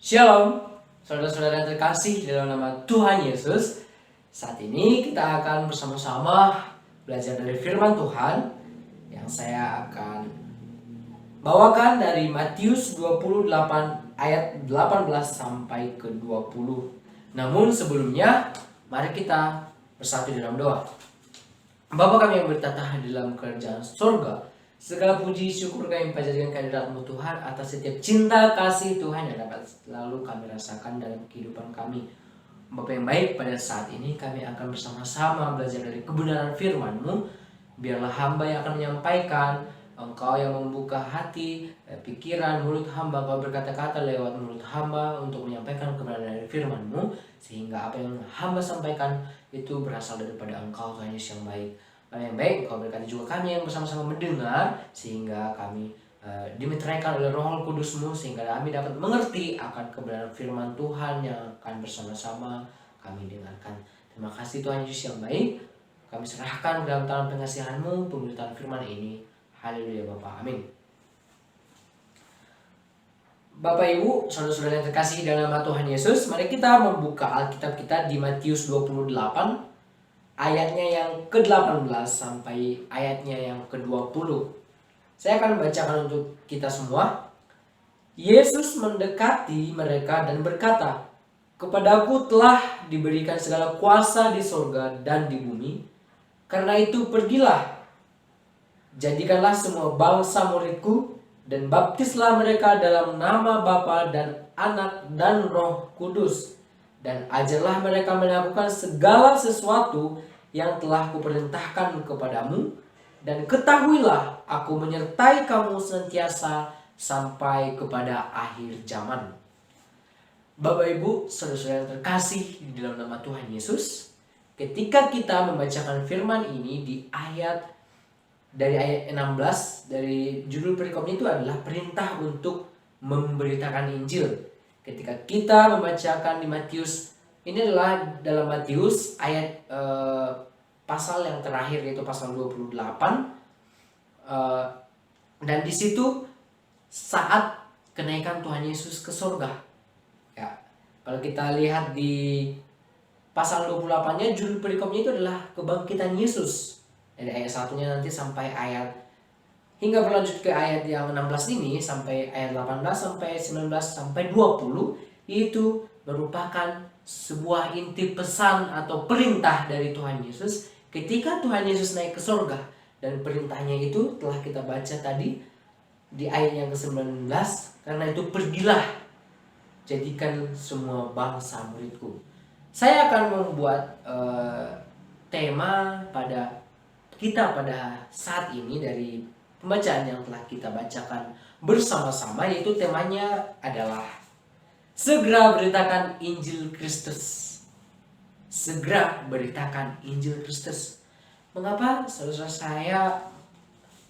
Shalom, saudara-saudara terkasih dalam nama Tuhan Yesus. Saat ini kita akan bersama-sama belajar dari firman Tuhan yang saya akan bawakan dari Matius 28 ayat 18 sampai ke 20. Namun sebelumnya, mari kita bersatu dalam doa. Bapa kami yang bertata di dalam kerajaan surga, segala puji syukur kami panjatkan kehadirat-Mu Tuhan atas setiap cinta kasih Tuhan yang dapat selalu kami rasakan dalam kehidupan kami. Bapa yang baik, pada saat ini kami akan bersama-sama belajar dari kebenaran firman-Mu. Biarlah hamba yang akan menyampaikan, Engkau yang membuka hati, pikiran, mulut hamba. Engkau berkata-kata lewat mulut hamba untuk menyampaikan kebenaran dari firman-Mu, sehingga apa yang hamba sampaikan itu berasal daripada Engkau, Tuhan Yesus yang baik. Yang baik, Engkau berkati juga kami yang bersama-sama mendengar, sehingga kami dimeteraikan oleh Roh Kudus-Mu, sehingga kami dapat mengerti akan kebenaran firman Tuhan yang akan bersama-sama kami dengarkan. Terima kasih Tuhan Yesus yang baik. Kami serahkan dalam tangan pengasihan-Mu pemberitaan firman ini. Haleluya Bapa, amin. Bapak Ibu, saudara-saudara yang terkasih dalam nama Tuhan Yesus, mari kita membuka Alkitab kita di Matius 28 ayatnya yang ke-18 sampai ayatnya yang ke-20. Saya akan membacakan untuk kita semua. Yesus mendekati mereka dan berkata, "Kepadaku telah diberikan segala kuasa di sorga dan di bumi. Karena itu pergilah, jadikanlah semua bangsa muridku, dan baptislah mereka dalam nama Bapa dan Anak dan Roh Kudus. Dan ajarlah mereka melakukan segala sesuatu yang telah kuperintahkan kepadamu. Dan ketahuilah, aku menyertai kamu senantiasa sampai kepada akhir zaman." Bapak Ibu, saudara-saudara yang terkasih di dalam nama Tuhan Yesus, ketika kita membacakan firman ini di dari ayat 16, dari judul perikopnya itu adalah perintah untuk memberitakan Injil. Ketika kita membacakan di Matius, ini adalah dalam Matius ayat pasal yang terakhir, yaitu pasal 28. Dan di situ saat kenaikan Tuhan Yesus ke surga. Ya, kalau kita lihat di pasal 28-nya, judul perikopnya itu adalah kebangkitan Yesus. Dari ayat 1-nya nanti sampai ayat hingga berlanjut ke ayat yang 16 ini, sampai ayat 18 sampai 19 sampai 20, itu merupakan sebuah inti pesan atau perintah dari Tuhan Yesus ketika Tuhan Yesus naik ke surga. Dan perintahnya itu telah kita baca tadi di ayat yang ke-19, karena itu pergilah, jadikan semua bangsa muridku. Saya akan membuat tema pada kita pada saat ini dari pembacaan yang telah kita bacakan bersama-sama, yaitu temanya adalah segera beritakan Injil Kristus. Segera beritakan Injil Kristus. Mengapa saudara saya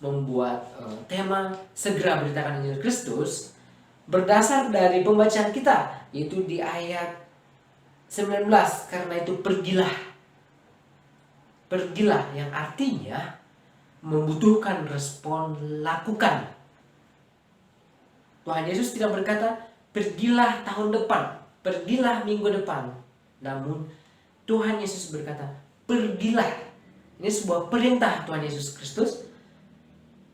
membuat tema segera beritakan Injil Kristus? Berdasar dari pembacaan kita, yaitu di ayat 19, karena itu pergilah. Pergilah yang artinya membutuhkan respon lakukan. Tuhan Yesus tidak berkata pergilah tahun depan, pergilah minggu depan. Namun Tuhan Yesus berkata pergilah. Ini sebuah perintah Tuhan Yesus Kristus.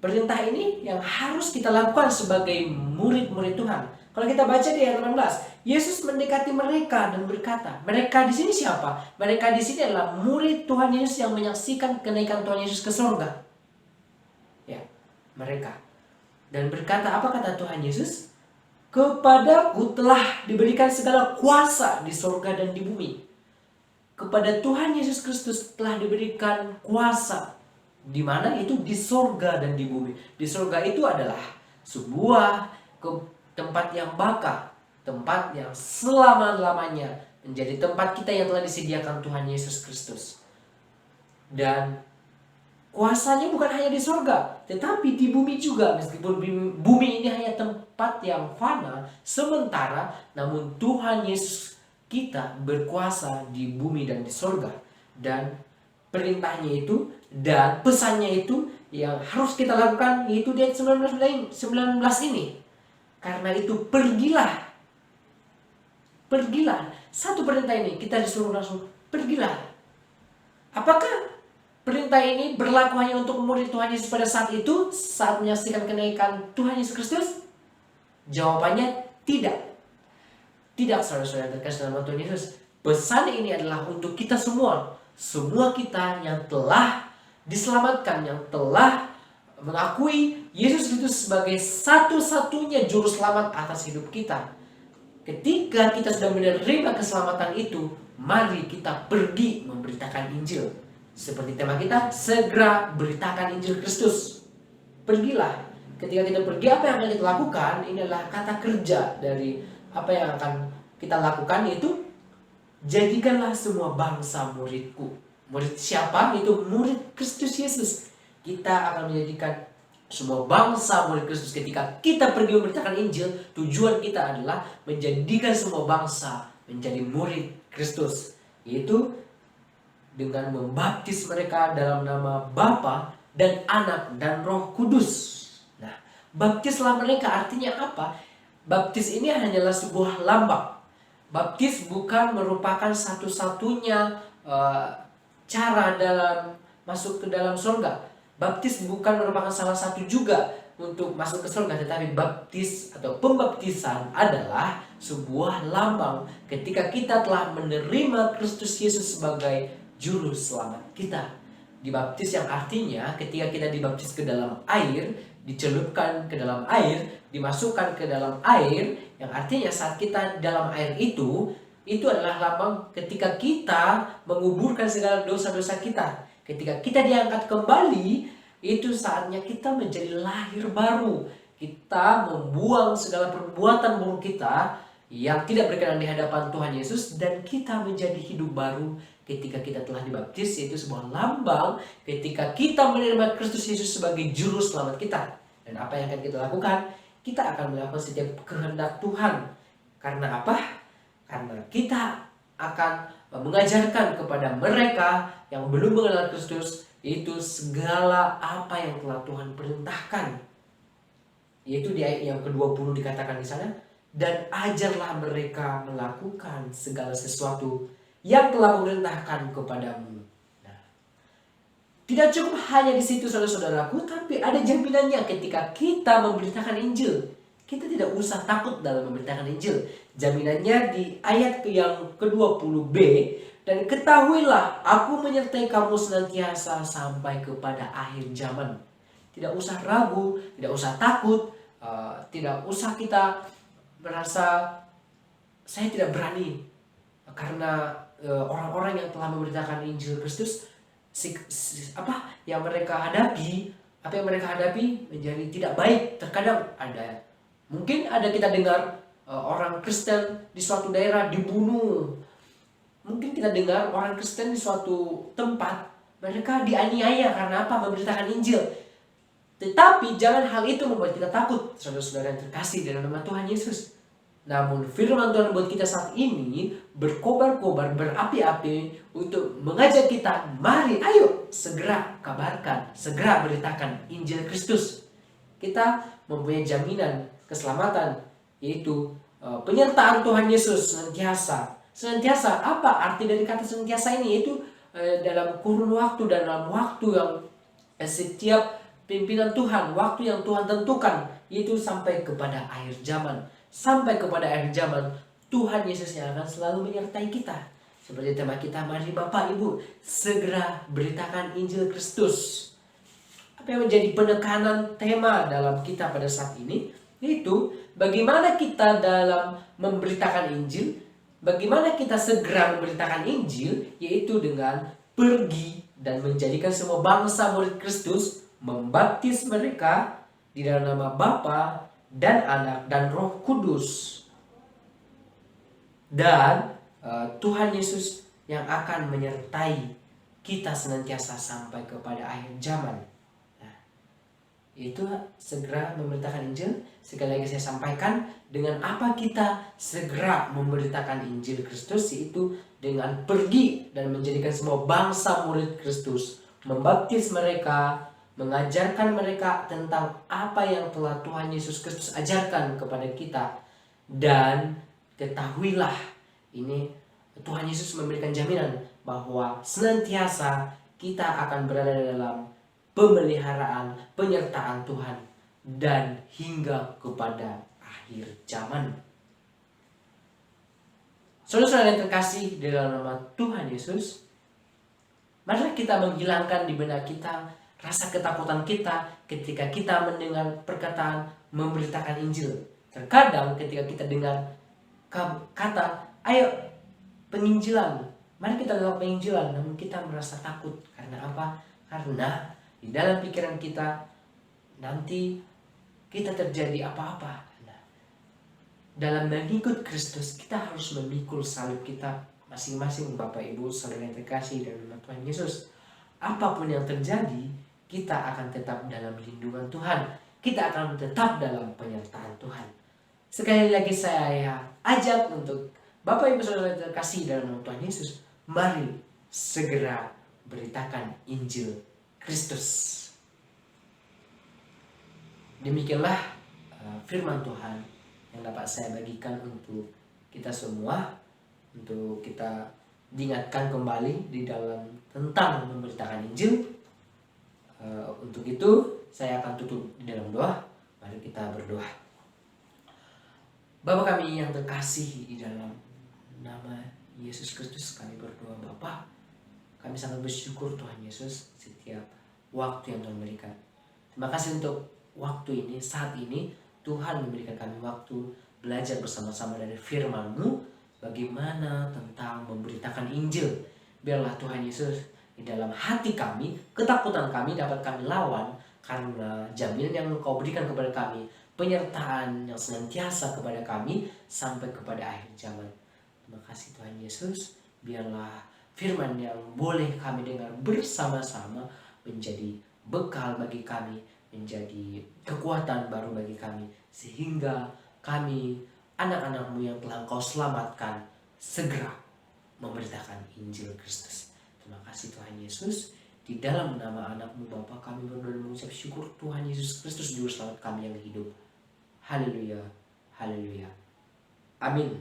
Perintah ini yang harus kita lakukan sebagai murid-murid Tuhan. Kalau kita baca di ayat 18, Yesus mendekati mereka dan berkata, mereka di sini siapa? Mereka di sini adalah murid Tuhan Yesus yang menyaksikan kenaikan Tuhan Yesus ke surga. Ya, mereka. Dan berkata, apa kata Tuhan Yesus? Kepadaku telah diberikan segala kuasa di surga dan di bumi. Kepada Tuhan Yesus Kristus telah diberikan kuasa. Di mana itu? Di surga dan di bumi. Di surga itu adalah sebuah tempat yang baka, tempat yang selama-lamanya menjadi tempat kita yang telah disediakan Tuhan Yesus Kristus. Dan kuasanya bukan hanya di surga, tetapi di bumi juga. Meskipun bumi ini hanya tempat yang fana sementara, namun Tuhan Yesus kita berkuasa di bumi dan di surga. Dan perintahnya itu dan pesannya itu yang harus kita lakukan, yaitu di ayat 19 ini. Karena itu pergilah. Pergilah. Satu perintah ini kita disuruh langsung pergilah. Apakah perintah ini berlaku hanya untuk murid Tuhan Yesus pada saat itu, saat menyaksikan kenaikan Tuhan Yesus Kristus? Jawabannya tidak. Tidak, saudara-saudara terkasih dalam Tuhan Yesus. Pesan ini adalah untuk kita semua. Semua kita yang telah diselamatkan, yang telah mengakui Yesus Kristus sebagai satu-satunya juru selamat atas hidup kita. Ketika kita sudah menerima keselamatan itu, mari kita pergi memberitakan Injil. Seperti tema kita, segera beritakan Injil Kristus. Pergilah. Ketika kita pergi, apa yang akan kita lakukan? Ini adalah kata kerja dari apa yang akan kita lakukan, yaitu jadikanlah semua bangsa muridku. Murid siapa? Itu murid Kristus Yesus. Kita akan menjadikan semua bangsa murid Kristus. Ketika kita pergi memberitakan Injil, tujuan kita adalah menjadikan semua bangsa menjadi murid Kristus, yaitu dengan membaptis mereka dalam nama Bapa dan Anak dan Roh Kudus. Nah, baptislah mereka artinya apa? Baptis ini hanyalah sebuah lambang. Baptis bukan merupakan satu-satunya cara dalam masuk ke dalam surga. Baptis bukan merupakan salah satu juga untuk masuk ke surga, tetapi baptis atau pembaptisan adalah sebuah lambang ketika kita telah menerima Kristus Yesus sebagai juru selamat kita. Dibaptis yang artinya ketika kita dibaptis ke dalam air, dicelupkan ke dalam air, dimasukkan ke dalam air, yang artinya saat kita dalam air itu adalah lambang ketika kita menguburkan segala dosa-dosa kita. Ketika kita diangkat kembali, itu saatnya kita menjadi lahir baru. Kita membuang segala perbuatan buruk kita yang tidak berkenan di hadapan Tuhan Yesus, dan kita menjadi hidup baru ketika kita telah dibaptis, yaitu sebuah lambang ketika kita menerima Kristus Yesus sebagai juru selamat kita. Dan apa yang akan kita lakukan? Kita akan melakukan setiap kehendak Tuhan. Karena apa? Karena kita akan mengajarkan kepada mereka yang belum mengenal Kristus, yaitu segala apa yang telah Tuhan perintahkan. Yaitu di ayat yang ke-20 dikatakan di sana, dan ajarlah mereka melakukan segala sesuatu yang telah memerintahkan kepadamu. Nah, tidak cukup hanya di situ saudara-saudaraku, tapi ada jaminannya ketika kita memberitakan Injil. Kita tidak usah takut dalam memberitakan Injil. Jaminannya di ayat yang ke-20b, dan ketahuilah aku menyertai kamu senantiasa sampai kepada akhir zaman. Tidak usah ragu, tidak usah takut, tidak usah kita merasa saya tidak berani karena orang-orang yang telah memberitakan Injil Kristus apa yang mereka hadapi menjadi tidak baik. Terkadang mungkin ada kita dengar orang Kristen di suatu daerah dibunuh. Mungkin kita dengar orang Kristen di suatu tempat mereka dianiaya karena apa? Memberitakan Injil. Tetapi jangan hal itu membuat kita takut, saudara-saudara yang terkasih dalam nama Tuhan Yesus. Namun firman Tuhan buat kita saat ini berkobar-kobar, berapi-api untuk mengajak kita, mari ayo segera kabarkan, segera beritakan Injil Kristus. Kita mempunyai jaminan keselamatan, yaitu penyertaan Tuhan Yesus senantiasa. Senantiasa, apa arti dari kata senantiasa ini? Yaitu dalam kurun waktu dan dalam waktu yang setiap pimpinan Tuhan, waktu yang Tuhan tentukan, yaitu sampai kepada akhir zaman. Sampai kepada akhir zaman, Tuhan Yesus yang akan selalu menyertai kita. Seperti tema kita, mari Bapak Ibu segera beritakan Injil Kristus. Apa yang menjadi penekanan tema dalam kita pada saat ini, yaitu bagaimana kita dalam memberitakan Injil, bagaimana kita segera memberitakan Injil, yaitu dengan pergi dan menjadikan semua bangsa murid Kristus, membaptis mereka di dalam nama Bapa dan Anak dan Roh Kudus. Dan Tuhan Yesus yang akan menyertai kita senantiasa sampai kepada akhir zaman. Nah, itu segera memberitakan Injil. Sekali lagi saya sampaikan, dengan apa kita segera memberitakan Injil Kristus, yaitu dengan pergi dan menjadikan semua bangsa murid Kristus, membaptis mereka, mengajarkan mereka tentang apa yang telah Tuhan Yesus Kristus ajarkan kepada kita. Dan ketahuilah Ini Tuhan Yesus memberikan jaminan bahwa senantiasa kita akan berada dalam pemeliharaan, penyertaan Tuhan dan hingga kepada akhir zaman. Saudara-saudara yang terkasih di dalam nama Tuhan Yesus, mari kita menghilangkan di benak kita rasa ketakutan kita ketika kita mendengar perkataan memberitakan Injil. Terkadang ketika kita dengar kata, ayo penginjilan, mari kita lakukan penginjilan, namun kita merasa takut. Karena apa? Karena di dalam pikiran kita nanti kita terjadi apa-apa. Dalam mengikut Kristus, kita harus memikul salib kita masing-masing, Bapak Ibu, saudara yang terkasih dalam nama Tuhan Yesus. Apapun yang terjadi, kita akan tetap dalam lindungan Tuhan. Kita akan tetap dalam penyertaan Tuhan. Sekali lagi saya ajak untuk Bapak Ibu saudara yang terkasih dalam nama Tuhan Yesus, mari segera beritakan Injil Kristus. Demikianlah firman Tuhan yang dapat saya bagikan untuk kita semua, untuk kita diingatkan kembali di dalam tentang memberitakan Injil. Untuk itu saya akan tutup di dalam doa. Mari kita berdoa. Bapa kami yang terkasih, di dalam nama Yesus Kristus kami berdoa Bapa. Kami sangat bersyukur Tuhan Yesus setiap waktu yang Tuhan berikan. Terima kasih untuk waktu ini, saat ini Tuhan memberikan kami waktu belajar bersama-sama dari firman-Mu bagaimana tentang memberitakan Injil. Biarlah Tuhan Yesus di dalam hati kami, ketakutan kami dapat kami lawan karena jaminan yang Engkau berikan kepada kami, penyertaan yang senantiasa kepada kami sampai kepada akhir zaman. Terima kasih Tuhan Yesus. Biarlah firman yang boleh kami dengar bersama-sama menjadi bekal bagi kami, menjadi kekuatan baru bagi kami, sehingga kami, anak-anak-Mu yang telah Engkau selamatkan, segera memberitakan Injil Kristus. Terima kasih Tuhan Yesus. Di dalam nama anak-Mu Bapa kami berdoa dan mengucap syukur. Tuhan Yesus Kristus Juru Selamat kami yang hidup. Haleluya, haleluya. Amin.